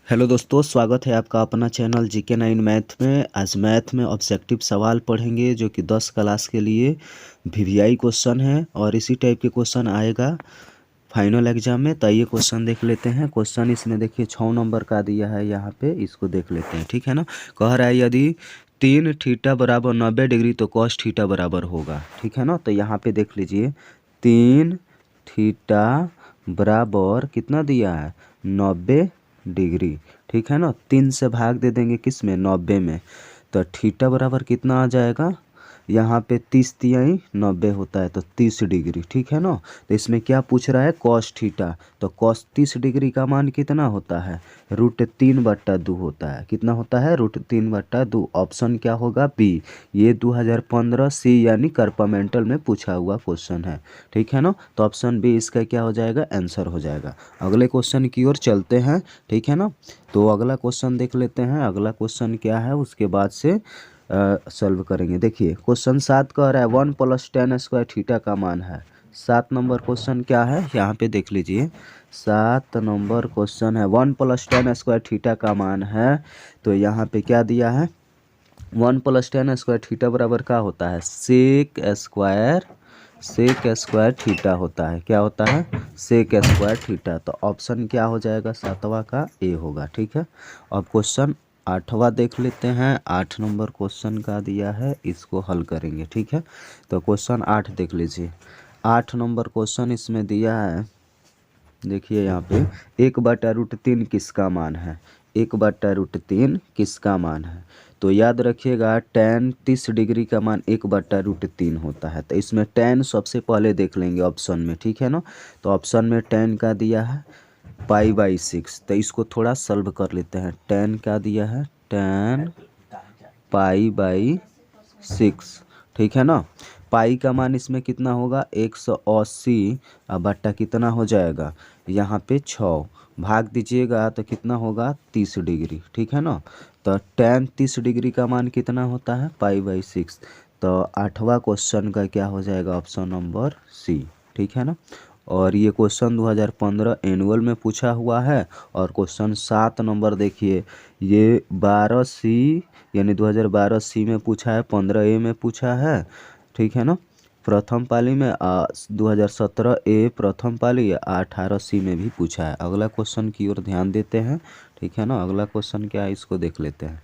Hello दोस्तों, स्वागत है आपका अपना चैनल GK9 मैथ में। आज मैथ में ऑब्जेक्टिव सवाल पढ़ेंगे जो कि 10 क्लास के लिए VVI क्वेश्चन है और इसी टाइप के क्वेश्चन आएगा फाइनल एग्जाम में। तो ये क्वेश्चन देख लेते हैं। क्वेश्चन इसमें देखिए 6 नंबर का दिया है, यहाँ पे इसको देख लेते हैं। ठीक है ना। कह रहा है यदि 3 थीटा बराबर 90 डिग्री तो कॉस थीटा बराबर होगा। ठीक है ना। तो यहाँ पे देख लीजिए 3 थीटा बराबर कितना दिया है 90 डिग्री। ठीक है ना। 3 से भाग दे देंगे किस में 90 में, तो थीटा बराबर कितना आ जाएगा, यहाँ पे 30 तिहाई 90 होता है तो 30 डिग्री। ठीक है ना। तो इसमें क्या पूछ रहा है कॉस थीटा, तो कॉस 30 डिग्री का मान कितना होता है √3/2 होता है। कितना होता है √3/2। ऑप्शन क्या होगा बी। ये 2015 सी यानी करपामेंटल में पूछा हुआ क्वेश्चन है। ठीक है ना। तो ऑप्शन बी इसका क्या हो जाएगा आंसर हो जाएगा। अगले क्वेश्चन की ओर चलते हैं। ठीक है ना। तो अगला क्वेश्चन देख लेते हैं। अगला क्वेश्चन क्या है उसके बाद से सॉल्व करेंगे। देखिए क्वेश्चन 7 कह रहा है 1 + tan² थीटा का मान है। 7 नंबर क्वेश्चन क्या है यहाँ पे देख लीजिए। 7 नंबर क्वेश्चन है 1 + tan² थीटा का मान है। तो यहाँ पे क्या दिया है 1 + tan² थीटा बराबर क्या होता है सेक² थीटा होता है। क्या होता है सेक² थीटा। तो ऑप्शन क्या हो जाएगा 7वां का ए होगा। ठीक है। अब क्वेश्चन 8वां देख लेते हैं। 8 नंबर क्वेश्चन का दिया है, इसको हल करेंगे। ठीक है। तो क्वेश्चन 8 देख लीजिए। 8 नंबर क्वेश्चन इसमें दिया है, देखिए यहाँ पे 1/√3 किसका मान है। 1/√3 किसका मान है। तो याद रखिएगा tan 30 डिग्री का मान 1/√3 होता है। तो इसमें tan सबसे पहले देख लेंगे ऑप्शन में। ठीक है ना। तो ऑप्शन में tan का दिया है π/6। तो इसको थोड़ा सॉल्व कर लेते हैं। tan क्या दिया है tan π/6। ठीक है ना। पाई का मान इसमें कितना होगा 180 बट्टा कितना हो जाएगा यहाँ पे 6 भाग दीजिएगा तो कितना होगा 30 डिग्री। ठीक है ना। तो tan 30 डिग्री का मान कितना होता है π/6। तो 8वां क्वेश्चन का क्या हो जाएगा ऑप्शन नंबर सी। ठीक है ना। और ये क्वेश्चन 2015 एनुअल में पूछा हुआ है। और क्वेश्चन 7 नंबर देखिए ये 12C यानी 2012 सी में पूछा है, 15A में पूछा है। ठीक है ना। प्रथम पाली में 2017 ए प्रथम पाली 18C में भी पूछा है। अगला क्वेश्चन की ओर ध्यान देते हैं। ठीक है ना। अगला क्वेश्चन क्या है इसको देख लेते हैं।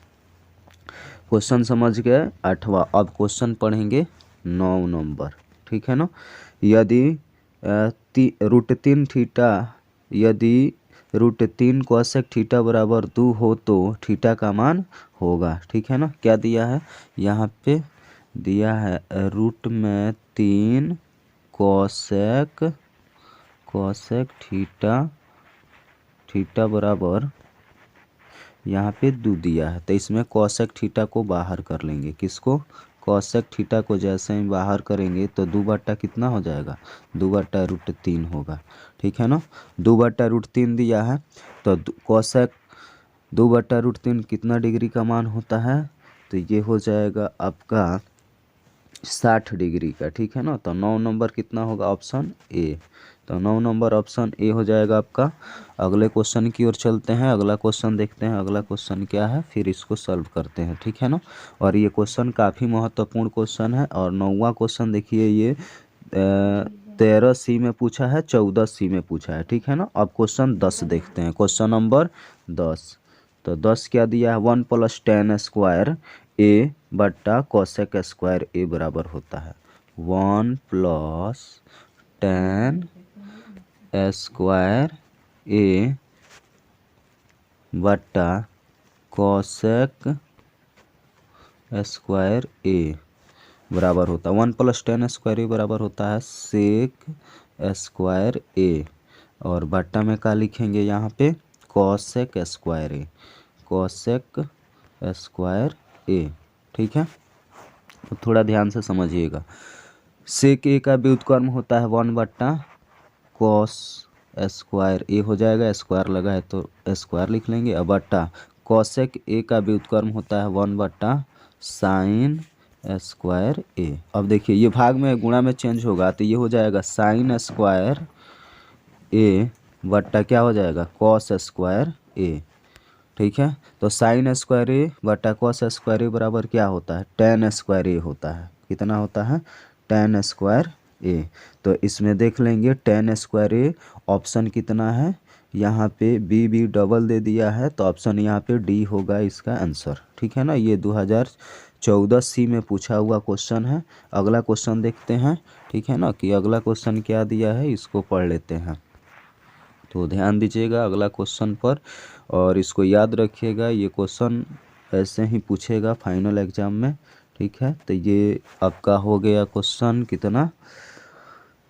क्वेश्चन समझ गए 8वां। अब क्वेश्चन पढ़ेंगे 9 नंबर। ठीक है ना। यदि √3 थीटा यदि √3 कोसेक थीटा बराबर 2 हो तो थीटा का मान होगा। ठीक है ना। क्या दिया है यहाँ पे दिया है रूट में 3 कोसेक थीटा बराबर यहाँ पे 2 दिया है। तो इसमें कोसेक थीटा को बाहर कर लेंगे। किसको कोसेक थीटा को जैसे ही बाहर करेंगे तो 2 बट्टा कितना हो जाएगा 2/√3 होगा। ठीक है ना। 2/√3 दिया है तो कोसेक 2/√3 कितना डिग्री का मान होता है, तो ये हो जाएगा आपका 60 डिग्री का। ठीक है ना। तो 9 नंबर कितना होगा ऑप्शन ए। तो 9 नंबर ऑप्शन ए हो जाएगा आपका। अगले क्वेश्चन की ओर चलते हैं। अगला क्वेश्चन देखते हैं अगला क्वेश्चन क्या है, फिर इसको सॉल्व करते हैं। ठीक है ना। और ये क्वेश्चन काफ़ी महत्वपूर्ण क्वेश्चन है। और 9वां क्वेश्चन देखिए ये 13C में पूछा है, 14C में पूछा है। ठीक है ना। अब क्वेश्चन 10 देखते हैं। Question number 10। तो 10 क्या दिया है 1 + tan² ए बट्टा कोसेक² ए बराबर होता है 1 + tan² ए बट्टा कोसेक² ए बराबर होता है 1 + tan² ए बराबर होता है sec² ए। और बट्टा में क्या लिखेंगे यहाँ पे कोसेक² ए। ठीक है। तो थोड़ा ध्यान से समझिएगा। सेक ए का व्युत्क्रम होता है 1/cos² ए हो जाएगा, स्क्वायर लगा है तो स्क्वायर लिख लेंगे। अब बट्टा कोसेक ए का व्युत्क्रम होता है 1/sin² ए। अब देखिए ये भाग में गुणा में चेंज होगा तो ये हो जाएगा sin² ए बट्टा क्या हो जाएगा cos² ए। ठीक है। तो साइन स्क्वायर ए बटा कॉस स्क्वायर ए बराबर क्या होता है, टेन स्क्वायर ए होता है। कितना होता है, टेन स्क्वायर ए। तो इसमें देख लेंगे टेन स्क्वायर ए ऑप्शन कितना है, यहाँ पे बी डबल दे दिया है, तो ऑप्शन यहाँ पे डी होगा इसका आंसर। ठीक है ना, ये 2014 सी में पूछा हुआ क्वेश्चन है। अगला क्वेश्चन देखते हैं। ठीक है ना, कि अगला क्वेश्चन क्या दिया है, इसको पढ़ लेते हैं। तो ध्यान दीजिएगा अगला क्वेश्चन पर और इसको याद रखिएगा, ये क्वेश्चन ऐसे ही पूछेगा फाइनल एग्जाम में। ठीक है, तो ये आपका हो गया क्वेश्चन कितना,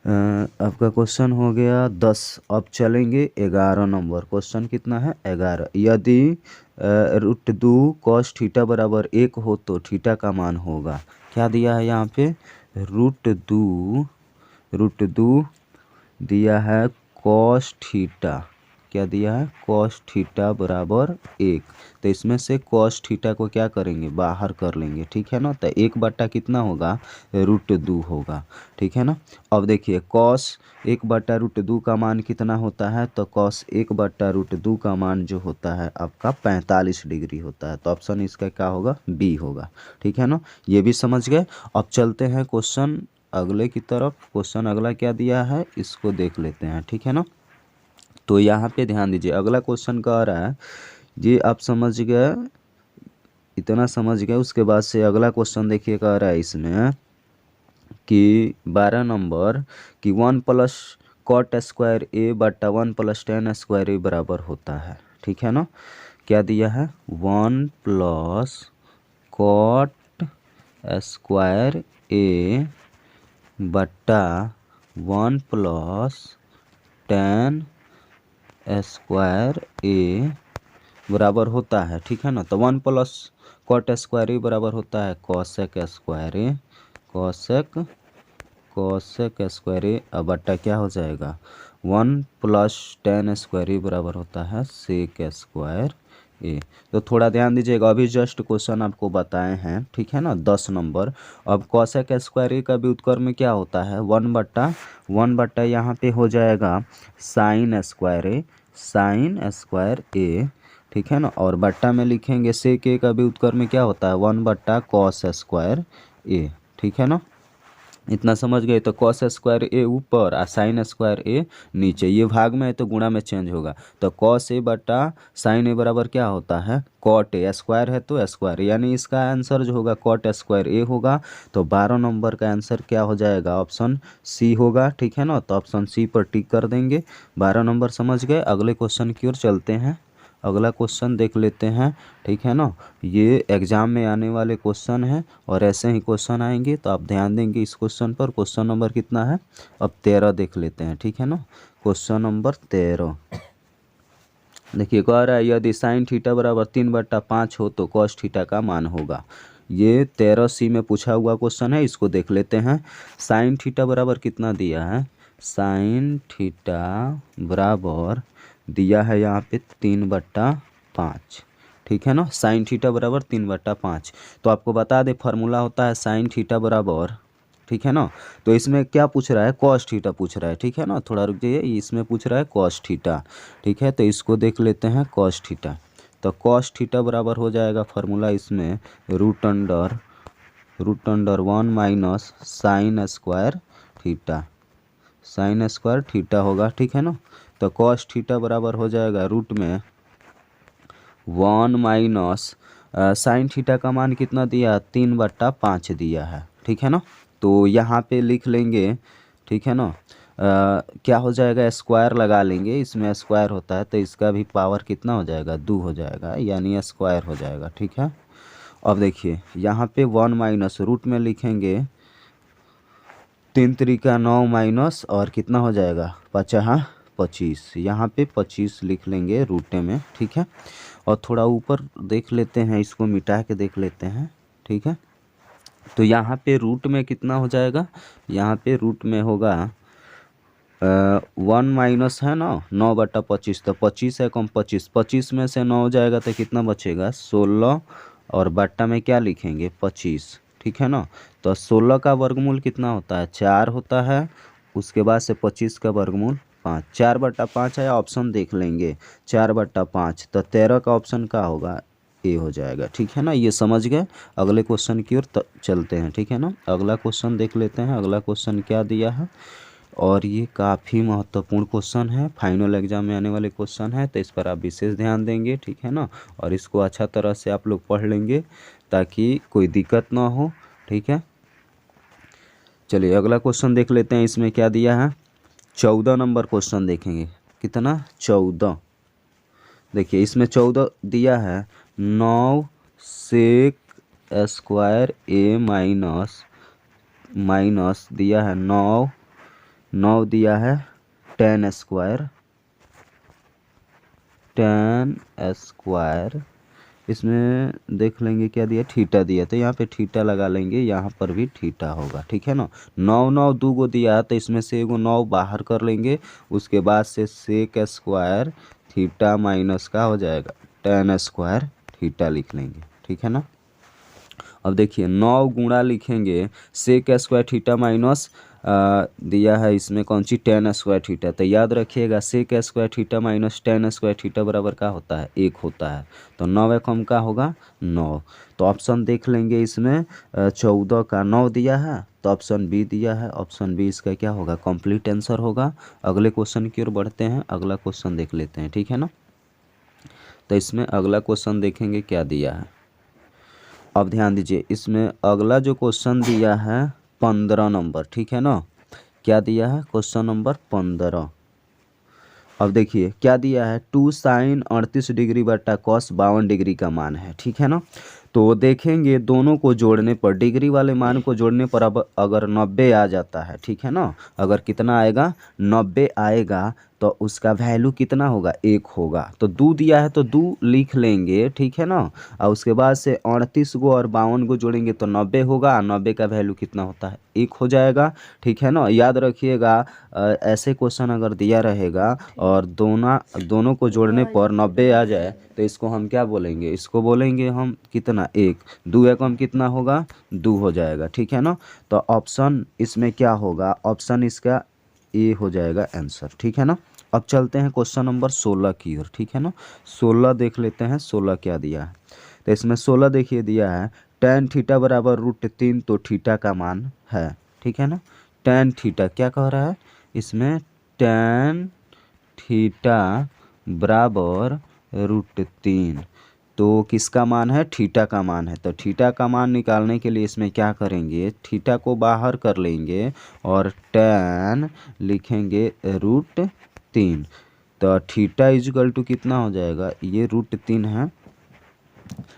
आपका क्वेश्चन हो गया 10। अब चलेंगे 11 नंबर। क्वेश्चन कितना है, 11। यदि √2 cos थीटा बराबर 1 हो तो थीटा का मान होगा। क्या दिया है यहाँ पे, √2 दिया है cos थीटा। क्या दिया है, cos थीटा बराबर 1। तो इसमें से cos थीटा को क्या करेंगे, बाहर कर लेंगे। ठीक है ना, तो 1 बटा कितना होगा, √2 होगा। ठीक है ना। अब देखिए cos 1 बटा √2 का मान कितना होता है, तो cos 1 बटा √2 का मान जो होता है आपका 45 डिग्री होता है। तो ऑप्शन इसका क्या होगा, बी होगा। ठीक है ना, ये भी समझ गए। अब चलते हैं क्वेश्चन अगले की तरफ। क्वेश्चन अगला क्या दिया है, इसको देख लेते हैं। ठीक है ना, तो यहाँ पे ध्यान दीजिए, अगला क्वेश्चन कह रहा है, ये आप समझ गए, इतना समझ गए। उसके बाद से अगला क्वेश्चन देखिए, कह रहा है इसमें कि 12 नंबर कि 1 प्लस कॉट स्क्वायर ए बटा 1 प्लस टेन स्क्वायर ए बराबर होता है। ठीक है ना, क्या दिया है, 1 प्लस कॉट स्क्वायर ए बटा 1 प्लस टेन स्क्वायर ए बराबर होता है। ठीक है ना, तो 1 प्लस कॉट स्क्वायर ए बराबर होता है कॉसेक स्क्वायर ए, कॉसेक स्क्वायर ए बटा क्या हो जाएगा, 1 प्लस टेन स्क्वायर ए बराबर होता है सेक स्क्वायर ए। तो थोड़ा ध्यान दीजिएगा, अभी जस्ट क्वेश्चन आपको बताए हैं। ठीक है ना, 10 नंबर। अब कॉसेक स्क्वायर ए का व्युत्क्रम में क्या होता है, 1 बट्टा यहाँ पे हो जाएगा साइन स्क्वायर ए। ठीक है ना, और बट्टा में लिखेंगे सेक ए का व्युत्क्रम में क्या होता है, 1 बट्टा कॉस स्क्वायर ए। ठीक है ना, इतना समझ गए। तो कॉस स्क्वायर ए ऊपर और साइन स्क्वायर ए नीचे, ये भाग में है तो गुणा में चेंज होगा। तो कॉस ए बटा साइन ए बराबर क्या होता है, कॉट ए। स्क्वायर है तो स्क्वायर, यानी इसका आंसर जो होगा कॉट स्क्वायर ए होगा। तो 12 नंबर का आंसर क्या हो जाएगा, ऑप्शन सी होगा। ठीक है ना, तो ऑप्शन सी पर टिक कर देंगे। 12 नंबर समझ गए। अगले क्वेश्चन की ओर चलते हैं, अगला क्वेश्चन देख लेते हैं। ठीक है ना, ये एग्जाम में आने वाले क्वेश्चन हैं और ऐसे ही क्वेश्चन आएंगे, तो आप ध्यान देंगे इस क्वेश्चन पर। क्वेश्चन नंबर कितना है, अब 13 देख लेते हैं। ठीक है ना, क्वेश्चन नंबर 13 देखिए, कह रहा है यदि साइन थीटा बराबर 3/5 हो तो कॉस थीटा का मान होगा। ये 13 सी में पूछा हुआ क्वेश्चन है, इसको देख लेते हैं। साइन थीटा बराबर कितना दिया है, साइन थीटा बराबर दिया है यहाँ पे 3/5। ठीक है ना, साइन थीटा बराबर 3/5। तो आपको बता दे फार्मूला होता है साइन थीटा बराबर, ठीक है ना। तो इसमें क्या पूछ रहा है, कॉस थीटा पूछ रहा है। ठीक है ना, थोड़ा रुक जाइए, इसमें पूछ रहा है कॉस थीटा। ठीक है, तो इसको देख लेते हैं कॉस थीटा। तो कॉस थीटा बराबर हो जाएगा फार्मूला इसमें root under 1 minus sine square theta होगा। ठीक है ना, तो कॉस थीटा बराबर हो जाएगा रूट में 1 माइनस साइन थीटा का मान कितना दिया, 3/5 दिया है। ठीक है ना, तो यहाँ पे लिख लेंगे। ठीक है ना, क्या हो जाएगा, स्क्वायर लगा लेंगे, इसमें स्क्वायर होता है तो इसका भी पावर कितना हो जाएगा, 2 हो जाएगा, यानी स्क्वायर हो जाएगा। ठीक है, अब देखिए यहाँ पे 1 माइनस रूट में लिखेंगे 3 त्रिका 9 माइनस और कितना हो जाएगा 25, यहाँ पे 25 लिख लेंगे रूटे में। ठीक है, और थोड़ा ऊपर देख लेते हैं, इसको मिटा के देख लेते हैं। ठीक है, तो यहाँ पे रूट में कितना हो जाएगा, यहाँ पे रूट में होगा 1 माइनस है ना 9/25, तो 25 है कम 25 में से 9 हो जाएगा तो कितना बचेगा 16, और बट्टा में क्या लिखेंगे 25। ठीक है ना, तो 16 का वर्गमूल कितना होता है 4 होता है, उसके बाद से 25 का वर्गमूल 5, 4/5 आया, ऑप्शन देख लेंगे 4/5, तो 13 का ऑप्शन क्या होगा, ए हो जाएगा। ठीक है ना, ये समझ गए। अगले क्वेश्चन की ओर चलते हैं। ठीक है ना, अगला क्वेश्चन देख लेते हैं। अगला क्वेश्चन क्या दिया है, और ये काफ़ी महत्वपूर्ण क्वेश्चन है, फाइनल एग्जाम में आने वाले क्वेश्चन है, तो इस पर आप विशेष ध्यान देंगे। ठीक है ना, और इसको अच्छा तरह से आप लोग पढ़ लेंगे ताकि कोई दिक्कत ना हो। ठीक है, चलिए अगला क्वेश्चन देख लेते हैं। इसमें क्या दिया है, 14 नंबर क्वेश्चन देखेंगे। कितना, 14। देखिए इसमें 14 दिया है, 9 सेक स्क्वायर ए माइनस दिया है 9 दिया है 10 स्क्वायर। इसमें देख लेंगे क्या दिया, थीटा दिया, तो यहाँ पे थीटा लगा लेंगे, यहाँ पर भी थीटा होगा। ठीक है ना, 9 दो गो दिया है, तो इसमें से एगो 9 बाहर कर लेंगे, उसके बाद से सेक स्क्वायर थीटा माइनस का हो जाएगा 10 स्क्वायर थीटा लिख लेंगे। ठीक है ना, अब देखिए 9 गुणा लिखेंगे सेक स्क्वायर थीटा माइनस दिया है इसमें कौन सी 10 स्क्वायर थीटा, तो याद रखिएगा sec square theta minus 10 square theta बराबर क्या होता है, 1 होता है। तो 9 एकम का होगा 9, तो ऑप्शन देख लेंगे इसमें 14 का 9 दिया है, तो ऑप्शन बी दिया है, ऑप्शन बी इसका क्या होगा, कंप्लीट आंसर होगा। अगले क्वेश्चन की ओर बढ़ते हैं, अगला क्वेश्चन देख लेते हैं। ठीक है ना, तो इसमें अगला क्वेश्चन देखेंगे क्या दिया है। अब ध्यान दीजिए, इसमें अगला जो क्वेश्चन दिया है 15 नंबर। ठीक है ना, क्या दिया है, क्वेश्चन नंबर 15। अब देखिए क्या दिया है, 2 साइन 38 डिग्री बटा कॉस 52 डिग्री का मान है। ठीक है ना, तो देखेंगे दोनों को जोड़ने पर, डिग्री वाले मान को जोड़ने पर अब अगर 90 आ जाता है। ठीक है ना, अगर कितना आएगा, 90 आएगा, तो उसका वैल्यू कितना होगा, 1 होगा। तो 2 दिया है तो 2 लिख लेंगे। ठीक है ना, और उसके बाद से 38 गो और 52 गो जोड़ेंगे तो 90 होगा, 90 का वैल्यू कितना होता है, 1 हो जाएगा। ठीक है ना, याद रखिएगा ऐसे क्वेश्चन अगर दिया रहेगा और दोनों को जोड़ने पर 90 आ जाए, तो इसको हम क्या बोलेंगे, इसको बोलेंगे हम कितना, 1। 2 एकम कितना होगा, 2 हो जाएगा। ठीक है ना, तो ऑप्शन इसमें क्या होगा, ऑप्शन इसका ए हो जाएगा आंसर। ठीक है ना, अब चलते हैं क्वेश्चन नंबर 16 की ओर। ठीक है ना, 16 देख लेते हैं, 16 क्या दिया है। तो इसमें 16 देखिए दिया है tan थीटा बराबर √3, तो थीटा का मान है। ठीक है ना, tan थीटा क्या कह रहा है इसमें, tan थीटा बराबर √3, तो किसका मान है, थीटा का मान है। तो थीटा का मान निकालने के लिए इसमें क्या करेंगे, थीटा को बाहर कर लेंगे और tan लिखेंगे √3, तो थीटा इजकल टू कितना हो जाएगा, ये √3 है।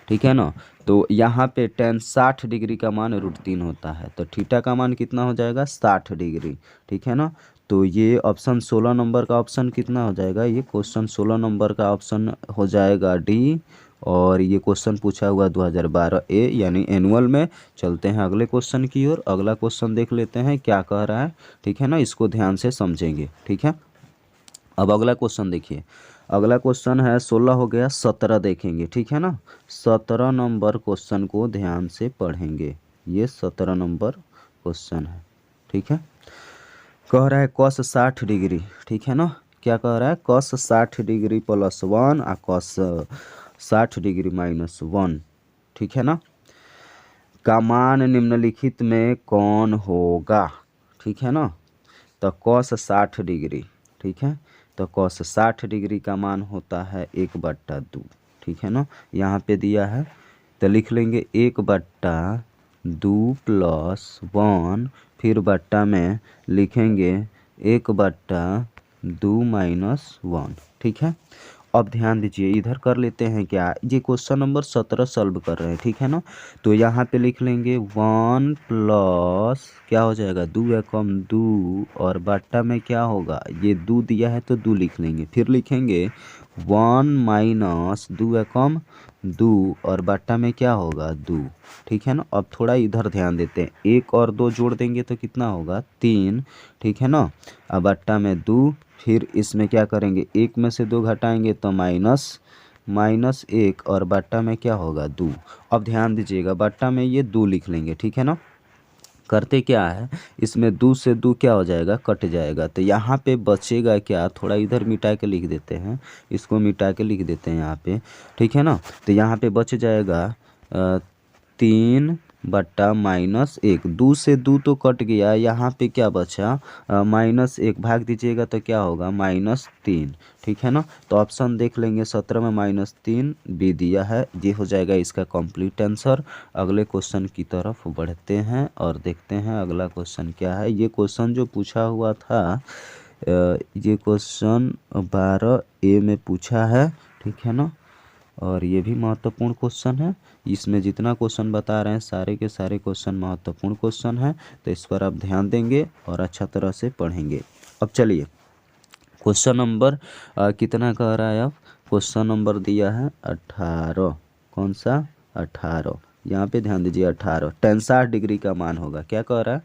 ठीक है ना, तो यहाँ पे tan 60 डिग्री का मान √3 होता है, तो थीटा का मान कितना हो जाएगा, 60 डिग्री। ठीक है ना, तो ये ऑप्शन 16 नंबर का ऑप्शन कितना हो जाएगा, ये क्वेश्चन 16 नंबर का ऑप्शन हो जाएगा डी, और ये क्वेश्चन पूछा हुआ 2012 ए यानी एनुअल में। चलते हैं अगले क्वेश्चन की ओर, अगला क्वेश्चन देख लेते हैं क्या कह रहा है। ठीक है ना, इसको ध्यान से समझेंगे। ठीक है, अब अगला क्वेश्चन देखिए, अगला क्वेश्चन है 16 हो गया, 17 देखेंगे। ठीक है ना, 17 नंबर क्वेश्चन को ध्यान से पढ़ेंगे, ये 17 नंबर क्वेश्चन है। ठीक है, कह रहा है कॉस 60 डिग्री। ठीक है ना, क्या कह रहा है, कॉस 60 डिग्री +1 और कॉस 60 डिग्री -1। ठीक है ना, का मान निम्नलिखित में कौन होगा। ठीक है ना, तो कॉस 60 डिग्री। ठीक है, तो कॉस 60 डिग्री का मान होता है 1/2। ठीक है ना, यहाँ पे दिया है, तो लिख लेंगे 1/2 +1, फिर बट्टा में लिखेंगे 1/2 -1। ठीक है, अब ध्यान दीजिए, इधर कर लेते हैं क्या, ये क्वेश्चन नंबर 17 सॉल्व कर रहे हैं। ठीक है ना, तो यहाँ पे लिख लेंगे 1 प्लस क्या हो जाएगा, 2 एकम 2, और बट्टा में क्या होगा, ये 2 दिया है तो 2 लिख लेंगे, फिर लिखेंगे 1 - 2 एकम 2, और बट्टा में क्या होगा, 2। ठीक है ना, अब थोड़ा इधर ध्यान देते हैं, 1 और 2 जोड़ देंगे तो कितना होगा, 3। ठीक है ना, अब बट्टा में 2, फिर इसमें क्या करेंगे, 1 में से 2 घटाएंगे तो -1, और बट्टा में क्या होगा, 2। अब ध्यान दीजिएगा, बट्टा में ये 2 लिख लेंगे। ठीक है ना, करते क्या है, इसमें 2 से 2 क्या हो जाएगा, कट जाएगा। तो यहाँ पे बचेगा क्या, थोड़ा इधर मिटा के लिख देते हैं, इसको मिटा के लिख देते हैं यहाँ पे, ठीक है ना। तो यहाँ पे बच जाएगा 3/-1। 2 से 2 तो कट गया, यहाँ पे क्या बचा, -1 भाग दीजिएगा तो क्या होगा, -3, ठीक है ना। तो ऑप्शन देख लेंगे 17 में -3 बी दिया है, ये हो जाएगा इसका कंप्लीट आंसर। अगले क्वेश्चन की तरफ बढ़ते हैं और देखते हैं अगला क्वेश्चन क्या है। ये क्वेश्चन जो पूछा हुआ था, ये क्वेश्चन 12A में पूछा है, ठीक है ना। और ये भी महत्वपूर्ण क्वेश्चन है, इसमें जितना क्वेश्चन बता रहे हैं सारे के सारे क्वेश्चन महत्वपूर्ण क्वेश्चन है, तो इस पर आप ध्यान देंगे और अच्छा तरह से पढ़ेंगे। अब चलिए क्वेश्चन नंबर कितना कह रहा है, अब क्वेश्चन नंबर दिया है 18। कौन सा, 18। यहाँ पे ध्यान दीजिए, 18 tan 60 डिग्री का मान होगा, क्या कह रहा है,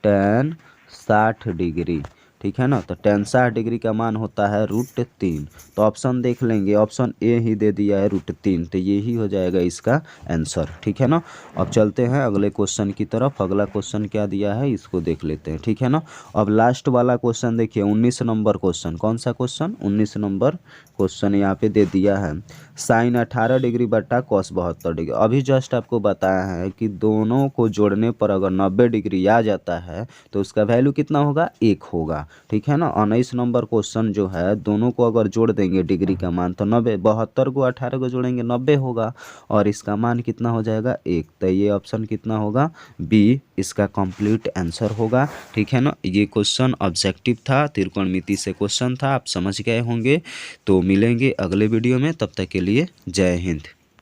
tan 60 डिग्री, ठीक है ना। तो tan 60 डिग्री का मान होता है √3। तो ऑप्शन देख लेंगे, ऑप्शन ए ही दे दिया है √3, तो ये ही हो जाएगा इसका आंसर, ठीक है ना। अब चलते हैं अगले क्वेश्चन की तरफ। अगला क्वेश्चन क्या दिया है इसको देख लेते हैं, ठीक है ना। अब लास्ट वाला क्वेश्चन देखिए, 19 नंबर क्वेश्चन। कौन सा क्वेश्चन, 19 नंबर क्वेश्चन यहाँ पे दे दिया है, sin 18 डिग्री बटा cos 72 डिग्री। अभी जस्ट आपको बताया है कि दोनों को जोड़ने पर अगर 90 डिग्री आ जाता है तो उसका वैल्यू कितना होगा, 1 होगा, ठीक है ना। 19 नंबर क्वेश्चन जो है, दोनों को अगर जोड़ देंगे डिग्री का मान तो 90, 72 को 18 को जोड़ेंगे 90 होगा, और इसका मान कितना हो जाएगा, 1। तो ये ऑप्शन कितना होगा, बी इसका कंप्लीट आंसर होगा, ठीक है ना। ये क्वेश्चन ऑब्जेक्टिव था, त्रिकोणमिति से क्वेश्चन था, आप समझ गए होंगे। तो मिलेंगे अगले वीडियो में, तब तक के लिए जय हिंद।